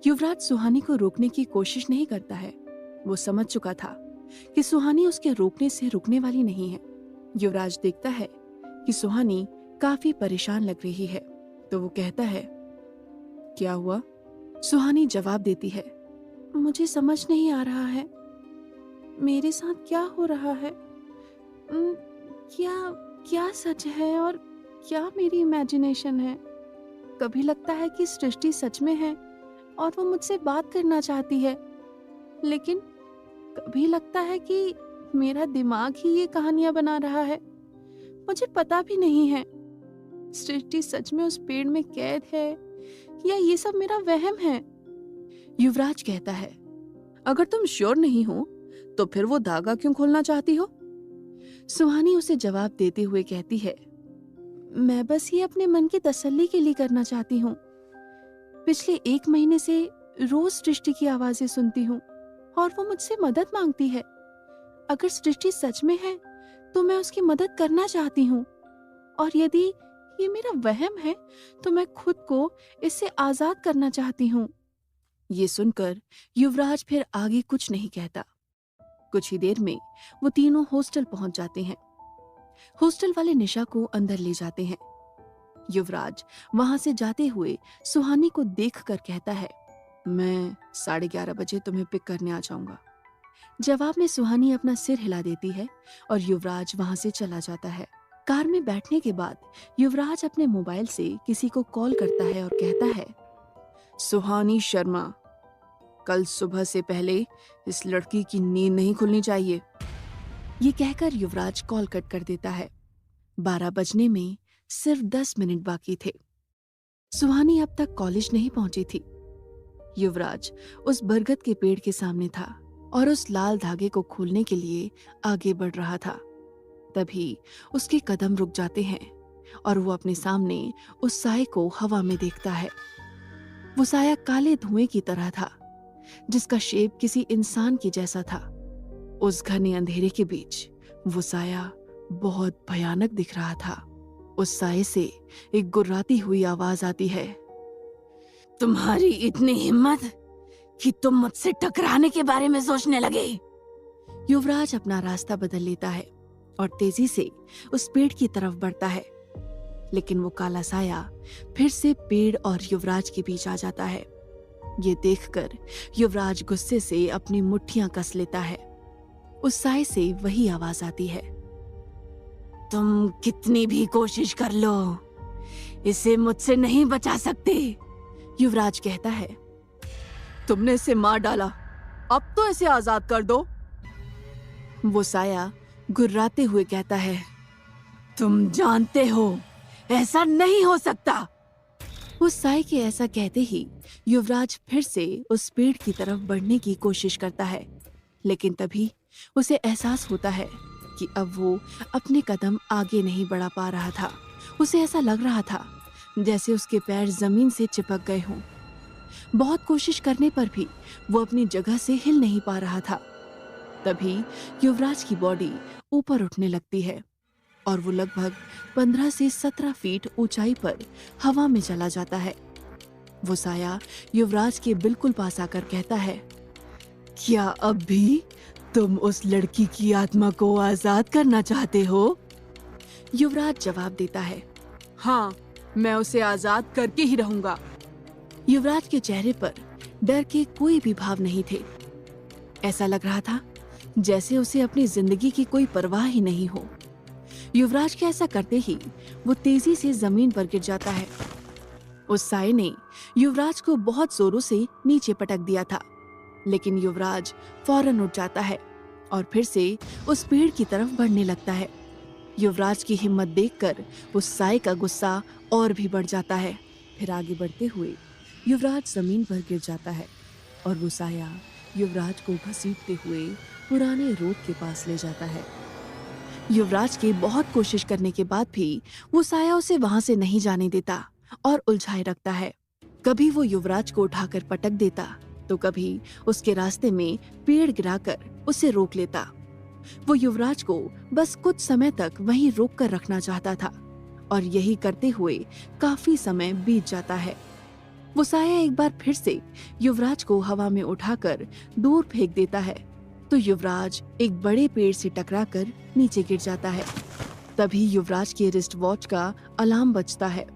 युवराज सुहानी को रोकने की कोशिश नहीं करता है। वो समझ चुका था कि सुहानी उसके रोकने से रुकने वाली नहीं है। युवराज देखता है कि सुहानी काफी परेशान लग रही है, तो वो कहता है, क्या हुआ? सुहानी जवाब देती है, मुझे समझ नहीं आ रहा है, मेरे साथ क्या हो रहा है। क्या क्या सच है और क्या मेरी इमेजिनेशन है। कभी लगता है कि सृष्टि सच में है और वो मुझसे बात करना चाहती है, लेकिन कभी लगता है कि मेरा दिमाग ही ये कहानियां बना रहा है। मुझे पता भी नहीं है सृष्टि सच में उस पेड़ में कैद है या ये सब मेरा वहम है। युवराज कहता है, अगर तुम श्योर नहीं हो तो फिर वो धागा क्यों खोलना चाहती हो? सुहानी उसे जवाब देते हुए कहती है, मैं बस ये अपने मन की तसल्ली के लिए करना चाहती हूँ। पिछले 1 महीने से रोज सृष्टि की आवाजें सुनती हूँ और वो मुझसे मदद मांगती है। अगर सृष्टि सच में है तो मैं उसकी मदद करना चाहती हूँ, और यदि ये मेरा वहम है तो मैं खुद को इससे आजाद करना चाहती हूँ। ये सुनकर युवराज फिर आगे कुछ नहीं कहता। कुछ ही देर में वो तीनों हॉस्टल पहुंच जाते हैं। हॉस्टल वाले निशा को अंदर ले जाते हैं। युवराज वहां से जाते हुए सुहानी को देखकर कहता है, मैं 11:30 बजे तुम्हें पिक करने आ जाऊंगा। जवाब में सुहानी अपना सिर हिला देती है और युवराज वहां से चला जाता है। कार में बैठने के बाद युवराज अपने मोबाइल से किसी को कॉल करता है और कहता है, सुहानी शर्मा, कल सुबह से पहले इस लड़की की नींद नहीं खुलनी चाहिए। ये कहकर युवराज कॉल कट कर देता है। 12 बजने में सिर्फ 10 मिनट बाकी थे। सुहानी अब तक कॉलेज नहीं पहुंची थी। युवराज उस बरगद के पेड़ के सामने था और उस लाल धागे को खोलने के लिए आगे बढ़ रहा था। तभी उसके कदम रुक जाते हैं और वो अपने सामने उस साए को हवा में देखता है। वो साया काले धुएं की तरह था, जिसका शेप किसी इंसान के जैसा था। उस घने अंधेरे के बीच वो साया बहुत भयानक दिख रहा था। उस साए से एक गुर्राती हुई आवाज आती है, तुम्हारी इतनी हिम्मत कि तुम मुझसे टकराने के बारे में सोचने लगे। युवराज अपना रास्ता बदल लेता है और तेजी से उस पेड़ की तरफ बढ़ता है, लेकिन वो काला साया फिर से पेड़ और युवराज के बीच आ जाता है। ये देखकर युवराज गुस्से से अपनी मुट्ठियां कस लेता है। उस साए से वही आवाज आती है, तुम कितनी भी कोशिश कर लो, इसे मुझसे नहीं बचा सकते। युवराज कहता है, तुमने इसे मार डाला, अब तो इसे आजाद कर दो। वो साया गुर्राते हुए कहता है, तुम जानते हो ऐसा नहीं हो सकता। उस साए के ऐसा कहते ही युवराज फिर से उस पेड़ की तरफ बढ़ने की कोशिश करता है, लेकिन तभी उसे एहसास होता है कि अब वो अपने कदम आगे नहीं बढ़ा पा रहा था। उसे ऐसा लग रहा था जैसे उसके पैर जमीन से चिपक गए हों। बहुत कोशिश करने पर भी वो अपनी जगह से हिल नहीं पा रहा था। तभी युवराज की बॉडी ऊपर उठने लगती है और वो लगभग 15 से 17 फीट ऊंचाई पर हवा में चला जाता है। वो साया युवराज के बिल्कुल पास आकर कहता है, क्या अब भी तुम उस लड़की की आत्मा को आजाद करना चाहते हो? युवराज जवाब देता है, हाँ, मैं उसे आजाद करके ही रहूंगा। युवराज के चेहरे पर डर के कोई भी भाव नहीं थे। ऐसा लग रहा था जैसे उसे अपनी जिंदगी की कोई परवाह ही नहीं हो। युवराज के ऐसा करते ही वो तेजी से जमीन पर गिर जाता है। उस साए ने युवराज को बहुत जोरों से नीचे पटक दिया था, लेकिन युवराज फौरन उठ जाता है और फिर से उस पेड़ की तरफ बढ़ने लगता है। युवराज की हिम्मत देखकर उस साए का गुस्सा और भी बढ़ जाता है। फिर आगे बढ़ते हुए युवराज जमीन पर गिर जाता है और वो साया युवराज को घसीटते हुए पुराने रोड के पास ले जाता है। युवराज के बहुत कोशिश करने के बाद भी वो साया उसे वहां से नहीं जाने देता और उलझाए रखता है। कभी वो युवराज को उठाकर पटक देता तो कभी उसके रास्ते में पेड़ गिराकर उसे रोक लेता। वो युवराज को बस कुछ समय तक वहीं रोक कर रखना चाहता था और यही करते हुए काफी समय बीत जाता है। वो साया एक बार फिर से युवराज को हवा में उठाकर दूर फेंक देता है तो युवराज एक बड़े पेड़ से टकराकर नीचे गिर जाता है। तभी युवराज के रिस्ट वॉच का अलार्म बजता है।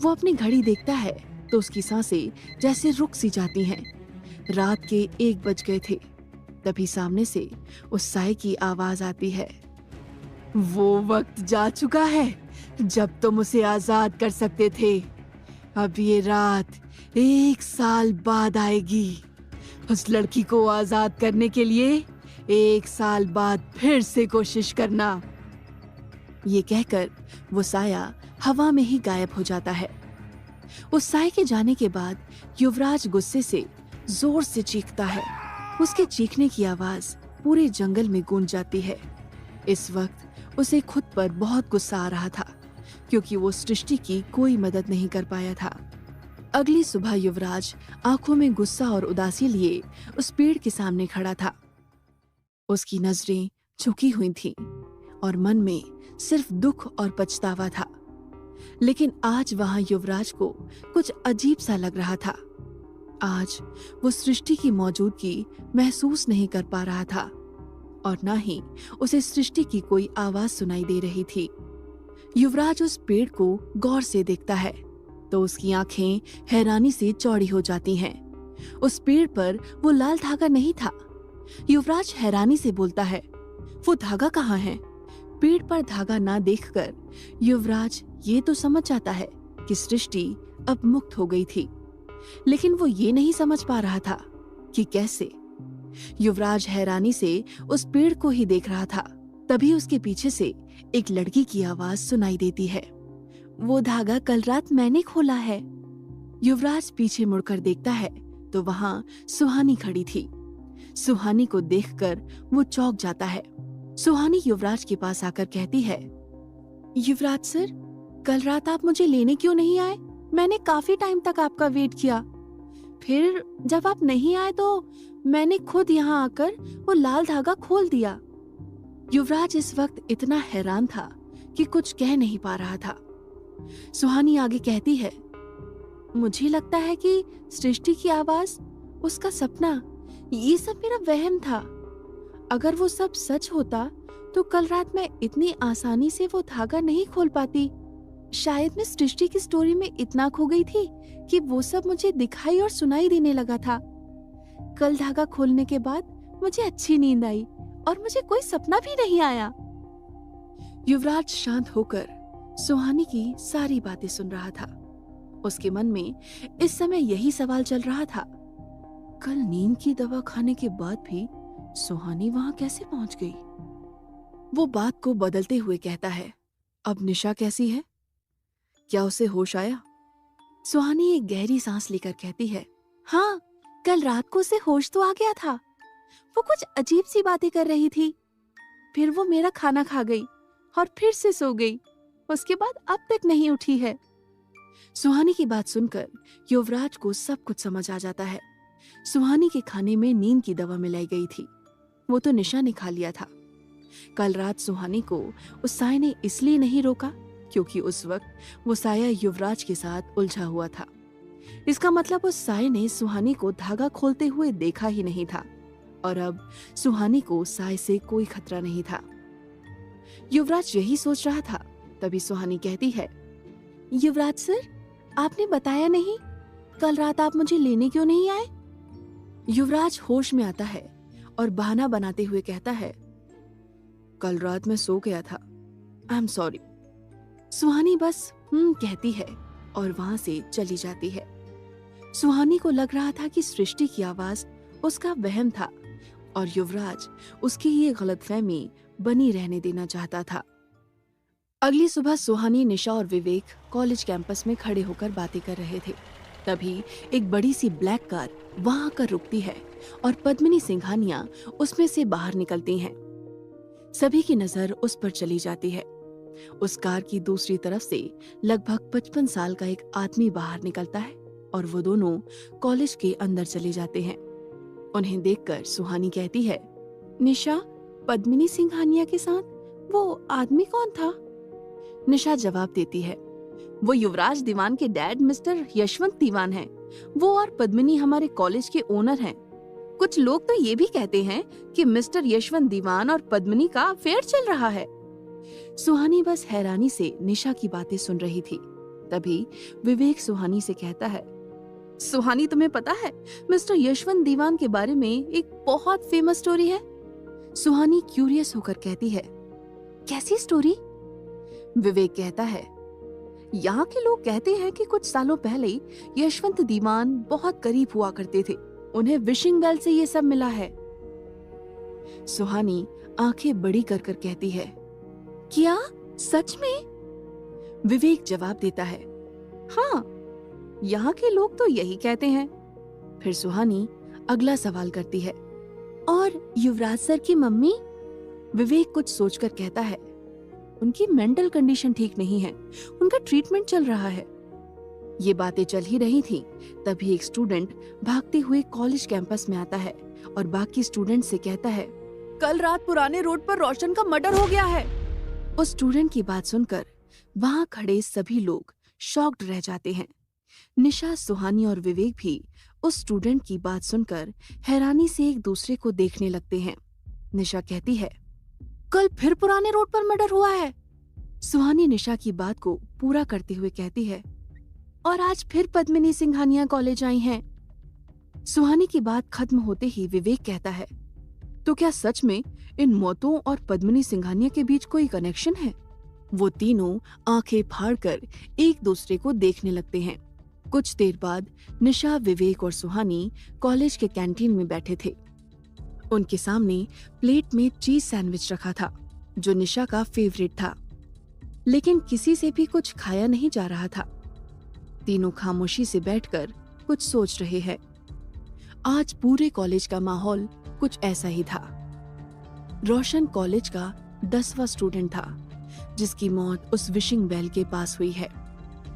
वो अपनी घड़ी देखता है तो उसकी सांसें जैसे रुक सी जाती हैं। रात के 1 बज गए थे। तभी सामने से उस साए की आवाज आती है, वो वक्त जा चुका है जब तुम उसे आजाद कर सकते थे। अब ये रात 1 साल बाद आएगी। उस लड़की को आजाद करने के लिए 1 साल बाद फिर से कोशिश करना। ये कहकर वो साया हवा में ही गायब हो जाता है। उस साए के जाने के बाद युवराज गुस्से से जोर से चीखता है। उसके चीखने की आवाज पूरे जंगल में गूंज जाती है। इस वक्त उसे खुद पर बहुत गुस्सा आ रहा था क्योंकि वो सृष्टि की कोई मदद नहीं कर पाया था। अगली सुबह युवराज आंखों में गुस्सा और उदासी लिए उस पेड़ के सामने खड़ा था। उसकी नजरें झुकी हुई थीं और मन में सिर्फ दुख और पछतावा था। लेकिन आज वहां युवराज को कुछ अजीब सा लग रहा था। आज वो सृष्टि की मौजूदगी महसूस नहीं कर पा रहा था और ना ही उसे सृष्टि की कोई आवाज सुनाई दे रही थी। युवराज उस पेड़ को गौर से देखता है तो उसकी आंखें हैरानी से चौड़ी हो जाती हैं। उस पेड़ पर वो लाल धागा नहीं था। युवराज हैरानी से बोलता है, वो धागा कहाँ है? पेड़ पर धागा ना देखकर युवराज ये तो समझ जाता है कि सृष्टि अब मुक्त हो गई थी, लेकिन वो ये नहीं समझ पा रहा था कि कैसे। युवराज हैरानी से उस पेड़ को ही देख रहा था। तभी उसके पीछे से एक लड़की की आवाज सुनाई देती है, वो धागा कल रात मैंने खोला है। युवराज पीछे मुड़कर देखता है तो वहां सुहानी खड़ी थी। सुहानी को देखकर वो चौंक जाता है। सुहानी युवराज के पास आकर कहती है, युवराज सर, कल रात आप मुझे लेने क्यों नहीं आए? मैंने काफी टाइम तक आपका वेट किया। फिर जब आप नहीं आए तो मैंने खुद यहाँ आकर वो लाल धागा खोल दिया। युवराज इस वक्त इतना हैरान था कि कुछ कह नहीं पा रहा था। सुहानी आगे कहती है, मुझे लगता है कि सृष्टि की आवाज, उसका सपना, ये सब मेरा वहम था। अगर वो सब सच होता तो कल रात मैं इतनी आसानी से वो धागा नहीं खोल पाती। शायद मैं सृष्टि की स्टोरी में इतना खो गई थी कि वो सब मुझे दिखाई और सुनाई देने लगा था। कल धागा खोलने के बाद मुझे अच्छी नींद आई और मुझे कोई सपना भी नहीं आया। युवराज शांत होकर सुहानी की सारी बातें सुन रहा था। उसके मन में इस समय यही सवाल चल रहा था, कल नींद की दवा खाने के बाद भी सुहानी वहां कैसे पहुंच गई? वो बात को बदलते हुए कहता है, अब निशा कैसी है? क्या उसे होश आया? सुहानी एक गहरी सांस लेकर कहती है, हाँ, कल रात को उसे होश तो आ गया था। वो कुछ अजीब सी बातें कर रही थी। फिर वो मेरा खाना खा गई और फिर से सो गई। उसके बाद अब तक नहीं उठी है। सुहानी की बात सुनकर युवराज को सब कुछ समझ आ जाता है। सुहानी के खाने में नींद की दवा मिलाई गई थी। वो तो निशा ने खा लिया था। कल रात सुहानी को उस साए ने इसलिए नहीं रोका क्योंकि उस वक्त वो साया युवराज के साथ उलझा हुआ था। इसका मतलब उस साए ने सुहानी को धागा खोलते हुए देखा ही नहीं था और अब सुहानी को साए से कोई खतरा नहीं था। युवराज यही सोच रहा था। तभी सुहानी कहती है, युवराज सर, आपने बताया नहीं, कल रात आप मुझे लेने क्यों नहीं आए? युवराज होश में आता है और बहाना बनाते हुए कहता है, कल रात मैं सो गया था, आई एम सॉरी। सुहानी बस कहती है और वहां से चली जाती है। सुहानी को लग रहा था कि सृष्टि की आवाज उसका वहम था और युवराज उसकी ये गलतफहमी बनी रहने देना चाहता था। अगली सुबह सुहानी, निशा और विवेक कॉलेज कैंपस में खड़े होकर बातें कर रहे थे। तभी एक बड़ी सी ब्लैक कार वहां आकर रुकती है और पद्मिनी सिंघानिया उसमें से बाहर निकलती हैं। सभी की नजर उस पर चली जाती है। उस कार की दूसरी तरफ से लगभग 55 साल का एक आदमी बाहर निकलता है और वो दोनों कॉलेज के अंदर चले जाते हैं। उन्हें देखकर सुहानी कहती है, निशा, पद्मिनी सिंघानिया के साथ वो आदमी कौन था? निशा जवाब देती है, वो युवराज दीवान के डैड मिस्टर यशवंत दीवान हैं। वो और पद्मिनी हमारे कॉलेज के ओनर हैं। कुछ लोग तो ये भी कहते हैं कि मिस्टर यशवंत दीवान और पद्मिनी का अफेयर चल रहा है। सुहानी बस हैरानी से निशा की बातें सुन रही थी। तभी विवेक सुहानी से कहता है, सुहानी तुम्हें पता है मिस्टर यशवंत दीवान के बारे में एक बहुत फेमस स्टोरी है। सुहानी क्यूरियस होकर कहती है, कैसी स्टोरी? विवेक कहता है, यहाँ के लोग कहते हैं कि कुछ सालों पहले यशवंत दीवान बहुत करीब हुआ करते थे। उन्हें विशिंग बेल से ये सब मिला है। सुहानी आंखें बड़ी कर कर कहती है, क्या सच में? विवेक जवाब देता है, हाँ, यहाँ के लोग तो यही कहते हैं। फिर सुहानी अगला सवाल करती है, और युवराज सर की मम्मी? विवेक कुछ सोचकर कहता है, उनकी मेंटल कंडीशन ठीक नहीं है, उनका ट्रीटमेंट चल रहा है। ये बातें चल ही रही थी, तभी एक स्टूडेंट भागते हुए कॉलेज कैंपस में आता है और बाकी स्टूडेंट से कहता है, कल रात पुराने रोड पर रोशन का मर्डर हो गया है। उस स्टूडेंट की बात सुनकर वहां खड़े सभी लोग शॉक्ड रह जाते हैं। निशा, सुहानी और विवेक भी उस स्टूडेंट की बात सुनकर हैरानी से एक दूसरे को देखने लगते हैं। निशा कहती है, कल फिर पुराने रोड पर मर्डर हुआ है। सुहानी निशा की बात को पूरा करते हुए कहती है, और आज फिर पद्मिनी सिंघानिया कॉलेज आई हैं। सुहानी की बात खत्म होते ही विवेक कहता है, तो क्या सच में इन मौतों और पद्मिनी सिंघानिया के बीच कोई कनेक्शन है? वो तीनों आंखें फाड़कर एक दूसरे को देखने लगते हैं। कुछ देर बाद निशा, विवेक और सुहानी कॉलेज के कैंटीन में बैठे थे। उनके सामने प्लेट में चीज सैंडविच रखा था, जो निशा का फेवरेट था, लेकिन किसी से भी कुछ खाया नहीं जा रहा था। तीनों खामोशी से बैठकर कुछ सोच रहे हैं। आज पूरे कॉलेज का माहौल कुछ ऐसा ही था। रोशन कॉलेज का 10वां स्टूडेंट था, जिसकी मौत उस विशिंग बेल के पास हुई है।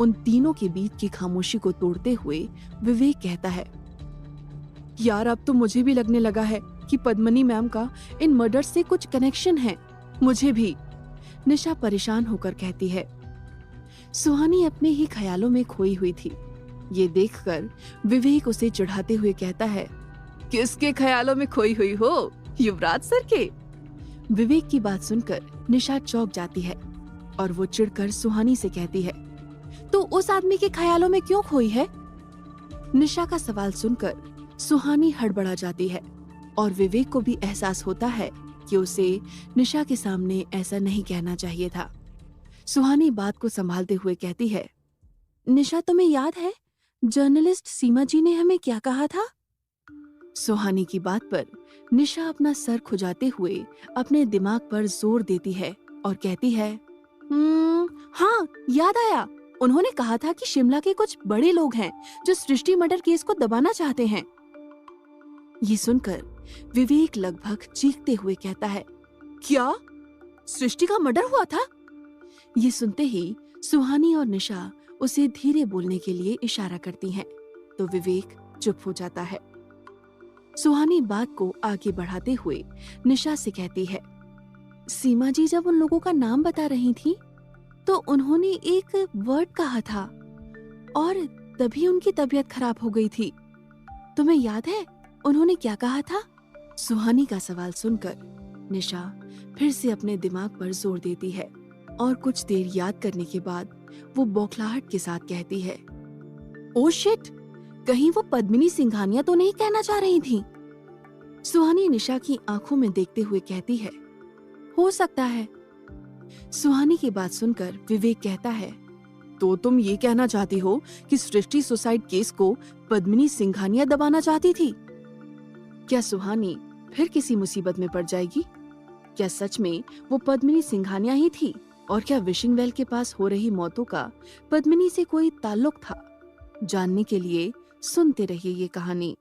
उन तीनों के बीच की खामोशी को तोड़ते हुए विवेक कहता है, यार अब तो मुझे भी लगने लगा है कि पद्मिनी मैम का इन मर्डर से कुछ कनेक्शन है। मुझे भी। निशा परेशान होकर कहती है। सुहानी अपने ही ख्यालों में खोई हुई थी। ये देखकर विवेक उसे चिढ़ाते हुए कहता है, किसके ख्यालों में खोई हुई हो? युवराज सर के? विवेक की बात सुनकर निशा चौंक जाती है और वो चिढ़कर सुहानी से कहती है, तो उस आदमी के ख्यालों में क्यों खोई है? निशा का सवाल सुनकर सुहानी हड़बड़ा जाती है और विवेक को भी एहसास होता है कि उसे निशा के सामने ऐसा नहीं कहना चाहिए था। सुहानी बात को संभालते हुए कहती है, निशा तुम्हें याद है जर्नलिस्ट सीमा जी ने हमें क्या कहा था? सुहानी की बात पर निशा अपना सर खुजाते हुए अपने दिमाग पर जोर देती है और कहती है, हाँ याद आया। उन्होंने कहा था कि शिमला के कुछ बड़े लोग हैं जो सृष्टि मर्डर केस को दबाना चाहते हैं। ये सुनकर विवेक लगभग चीखते हुए कहता है, क्या सृष्टि का मर्डर हुआ था? ये सुनते ही सुहानी और निशा उसे धीरे बोलने के लिए इशारा करती हैं, तो विवेक चुप हो जाता है। सुहानी बात को आगे बढ़ाते हुए निशा से कहती है, सीमा जी जब उन लोगों का नाम बता रही थी तो उन्होंने एक वर्ड कहा था और तभी उनकी तबीयत खराब हो गई थी। तुम्हें याद है उन्होंने क्या कहा था? सुहानी का सवाल सुनकर निशा फिर से अपने दिमाग पर जोर देती है और कुछ देर याद करने के बाद वो बौखलाहट के साथ कहती है, ओ शिट, कहीं वो पद्मिनी सिंघानिया तो नहीं कहना चाह रही थी? सुहानी निशा की आंखों में देखते हुए कहती है, हो सकता है। सुहानी की बात सुनकर विवेक कहता है, तो तुम ये कहना चाहती हो कि सृष्टि सुसाइड केस को पद्मिनी सिंघानिया दबाना चाहती थी? क्या सुहानी फिर किसी मुसीबत में पड़ जाएगी? क्या सच में वो पद्मिनी सिंघानिया ही थी? और क्या विशिंग वेल के पास हो रही मौतों का पद्मिनी से कोई ताल्लुक था? जानने के लिए सुनते रहिए ये कहानी।